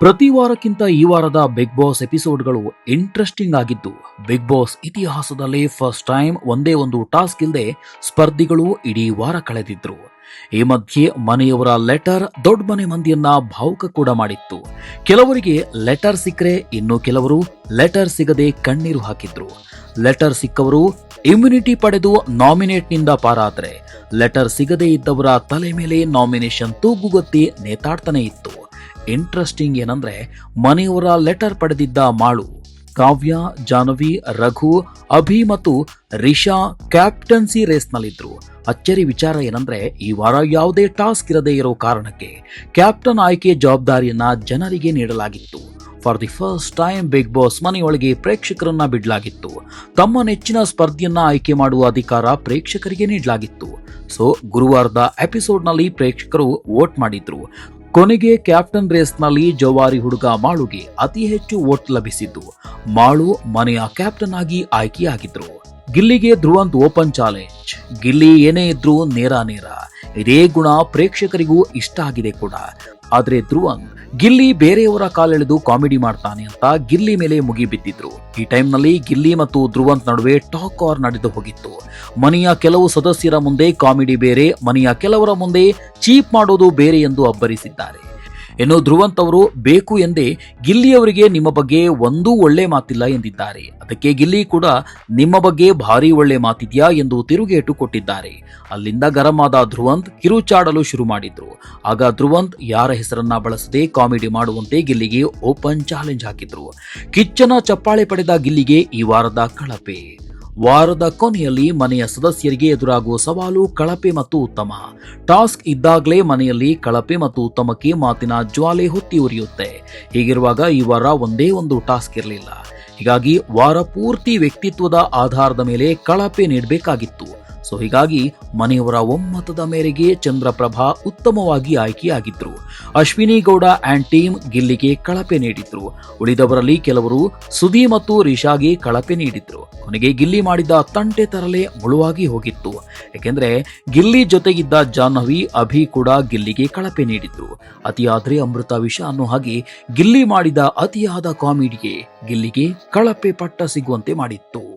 ಪ್ರತಿ ವಾರಕ್ಕಿಂತ ಈ ವಾರದ ಬಿಗ್ ಬಾಸ್ ಎಪಿಸೋಡ್ಗಳು ಇಂಟ್ರೆಸ್ಟಿಂಗ್ ಆಗಿದ್ದು, ಬಿಗ್ ಬಾಸ್ ಇತಿಹಾಸದಲ್ಲಿ ಫಸ್ಟ್ ಟೈಮ್ ಒಂದೇ ಒಂದು ಟಾಸ್ಕ್ ಇಲ್ಲದೆ ಸ್ಪರ್ಧಿಗಳು ಇಡೀ ವಾರ ಕಳೆದಿದ್ರು. ಈ ಮಧ್ಯೆ ಮನೆಯವರ ಲೆಟರ್ ದೊಡ್ಡ ಮನೆ ಮಂದಿಯನ್ನ ಭಾವುಕ ಕೂಡ ಮಾಡಿತ್ತು. ಕೆಲವರಿಗೆ ಲೆಟರ್ ಸಿಕ್ಕರೆ ಇನ್ನು ಕೆಲವರು ಲೆಟರ್ ಸಿಗದೆ ಕಣ್ಣೀರು ಹಾಕಿದ್ರು. ಲೆಟರ್ ಸಿಕ್ಕವರು ಇಮ್ಯುನಿಟಿ ಪಡೆದು ನಾಮಿನೇಟ್ನಿಂದ ಪಾರಾದ್ರೆ, ಲೆಟರ್ ಸಿಗದೇ ಇದ್ದವರ ತಲೆ ಮೇಲೆ ನಾಮಿನೇಷನ್ ತೂಗುಗತ್ತಿ ನೇತಾಡ್ತಾನೆ ಇತ್ತು. ಇಂಟ್ರೆಸ್ಟಿಂಗ್ ಏನಂದ್ರೆ, ಮನೆಯವರ ಲೆಟರ್ ಪಡೆದಿದ್ದ ಮಾಳು, ಕಾವ್ಯ, ಜಾಹ್ನವಿ, ರಘು, ಅಭಿ ಮತ್ತು ರಿಷಾ ಕ್ಯಾಪ್ಟನ್ಸಿ ರೇಸ್ನಲ್ಲಿದ್ರು. ಅಚ್ಚರಿ ವಿಚಾರ ಏನಂದ್ರೆ, ಈ ವಾರ ಯಾವುದೇ ಟಾಸ್ಕ್ ಇರದೇ ಇರೋ ಕಾರಣಕ್ಕೆ ಕ್ಯಾಪ್ಟನ್ ಆಯ್ಕೆ ಜವಾಬ್ದಾರಿಯನ್ನ ಜನರಿಗೆ ನೀಡಲಾಗಿತ್ತು. For the first time Bigg Boss ಮನೆಯೊಳಗೆ ಪ್ರೇಕ್ಷಕರನ್ನ ಬಿಡಲಾಗಿತ್ತು. ತಮ್ಮ ನೆಚ್ಚಿನ ಸ್ಪರ್ಧಿಯನ್ನ ಆಯ್ಕೆ ಮಾಡುವ ಅಧಿಕಾರ ಪ್ರೇಕ್ಷಕರಿಗೆ ನೀಡಲಾಗಿತ್ತು. ಸೊ ಗುರುವಾರದ ಎಪಿಸೋಡ್ನಲ್ಲಿ ಪ್ರೇಕ್ಷಕರು ವೋಟ್ ಮಾಡಿದ್ರು. ಕೊನೆಗೆ ಕ್ಯಾಪ್ಟನ್ ರೇಸ್ನಲ್ಲಿ ಜವಾರಿ ಹುಡುಗ ಮಾಳುಗೆ ಅತಿ ಹೆಚ್ಚು ವೋಟ್ ಲಭಿಸಿದ್ದು, ಮಾಳು ಮನೆಯ ಕ್ಯಾಪ್ಟನ್ ಆಗಿ ಆಯ್ಕೆಯಾಗಿದ್ರು. ಗಿಲ್ಲಿಗೆ ಧ್ರುವಂತ್ ಓಪನ್ ಚಾಲೆಂಜ್. ಗಿಲ್ಲಿ ಏನೇ ಇದ್ರೂ ನೇರ. ಇದೇ ಗುಣ ಪ್ರೇಕ್ಷಕರಿಗೂ ಇಷ್ಟ ಆಗಿದೆ ಕೂಡ. ಆದ್ರೆ ಧ್ರುವಂತ್ ಗಿಲ್ಲಿ ಬೇರೆಯವರ ಕಾಲೆಳೆದು ಕಾಮಿಡಿ ಮಾಡ್ತಾನೆ ಅಂತ ಗಿಲ್ಲಿ ಮೇಲೆ ಮುಗಿ ಬಿದ್ದಿದ್ರು. ಈ ಟೈಮ್ನಲ್ಲಿ ಗಿಲ್ಲಿ ಮತ್ತು ಧ್ರುವಂತ್ ನಡುವೆ ಟಾಕ್ ಆರ್ ನಡೆದು ಹೋಗಿತ್ತು. ಮನೆಯ ಕೆಲವು ಸದಸ್ಯರ ಮುಂದೆ ಕಾಮಿಡಿ ಬೇರೆ, ಮನೆಯ ಕೆಲವರ ಮುಂದೆ ಚೀಪ್ ಮಾಡೋದು ಬೇರೆ ಎಂದು ಅಬ್ಬರಿಸಿದ್ದಾರೆ. ಇನ್ನು ಧ್ರುವಂತ್ ಅವರು ಬೇಕು ಎಂದೇ ಗಿಲ್ಲಿಯವರಿಗೆ ನಿಮ್ಮ ಬಗ್ಗೆ ಒಂದೂ ಒಳ್ಳೆ ಮಾತಿಲ್ಲ ಎಂದಿದ್ದಾರೆ. ಅದಕ್ಕೆ ಗಿಲ್ಲಿ ಕೂಡ ನಿಮ್ಮ ಬಗ್ಗೆ ಭಾರಿ ಒಳ್ಳೆ ಮಾತಿದ್ಯಾ ಎಂದು ತಿರುಗೇಟು ಕೊಟ್ಟಿದ್ದಾರೆ. ಅಲ್ಲಿಂದ ಗರಂ ಆದ ಧ್ರುವಂತ್ ಕಿರುಚಾಡಲು ಶುರು ಮಾಡಿದ್ರು. ಆಗ ಧ್ರುವಂತ್ ಯಾರ ಹೆಸರನ್ನ ಬಳಸದೆ ಕಾಮಿಡಿ ಮಾಡುವಂತೆ ಗಿಲ್ಲಿಗೆ ಓಪನ್ ಚಾಲೆಂಜ್ ಹಾಕಿದ್ರು. ಕಿಚ್ಚನ ಚಪ್ಪಾಳೆ ಪಡೆದ ಗಿಲ್ಲಿಗೆ ಈ ವಾರದ ಕಳಪೆ. ವಾರದ ಕೊನೆಯಲ್ಲಿ ಮನೆಯ ಸದಸ್ಯರಿಗೆ ಎದುರಾಗುವ ಸವಾಲು ಕಳಪೆ ಮತ್ತು ಉತ್ತಮ. ಟಾಸ್ಕ್ ಇದ್ದಾಗಲೇ ಮನೆಯಲ್ಲಿ ಕಳಪೆ ಮತ್ತು ಉತ್ತಮಕ್ಕೆ ಮಾತಿನ ಜ್ವಾಲೆ ಹೊತ್ತಿ ಉರಿಯುತ್ತೆ. ಹೀಗಿರುವಾಗ ಈ ವಾರ ಒಂದೇ ಒಂದು ಟಾಸ್ಕ್ ಇರಲಿಲ್ಲ. ಹೀಗಾಗಿ ವಾರ ಪೂರ್ತಿ ವ್ಯಕ್ತಿತ್ವದ ಆಧಾರದ ಮೇಲೆ ಕಳಪೆ ನೀಡಬೇಕಾಗಿತ್ತು. ಸೊ ಹೀಗಾಗಿ ಮನೆಯವರ ಒಮ್ಮತದ ಮೇರೆಗೆ ಚಂದ್ರಪ್ರಭಾ ಉತ್ತಮವಾಗಿ ಆಯ್ಕೆಯಾಗಿದ್ರು. ಅಶ್ವಿನಿ ಗೌಡ ಅಂಡ್ ಟೀಮ್ ಗಿಲ್ಲಿಗೆ ಕಳಪೆ ನೀಡಿದ್ರು. ಉಳಿದವರಲ್ಲಿ ಕೆಲವರು ಸುಧಿ ಮತ್ತು ರಿಷಾಗೆ ಕಳಪೆ ನೀಡಿದ್ರು. ಕೊನೆಗೆ ಗಿಲ್ಲಿ ಮಾಡಿದ ತಂಟೆ ತರಲೆ ಮುಳುವಾಗಿ ಹೋಗಿತ್ತು. ಯಾಕೆಂದ್ರೆ ಗಿಲ್ಲಿ ಜೊತೆಗಿದ್ದ ಜಾಹ್ನವಿ, ಅಭಿ ಕೂಡ ಗಿಲ್ಲಿಗೆ ಕಳಪೆ ನೀಡಿದ್ರು. ಅತಿಯಾದ್ರೆ ಅಮೃತ ವಿಷ ಅನ್ನೋ ಹಾಗೆ ಗಿಲ್ಲಿ ಮಾಡಿದ ಅತಿಯಾದ ಕಾಮಿಡಿಗೆ ಗಿಲ್ಲಿಗೆ ಕಳಪೆ ಪಟ್ಟ ಸಿಗುವಂತೆ ಮಾಡಿತ್ತು.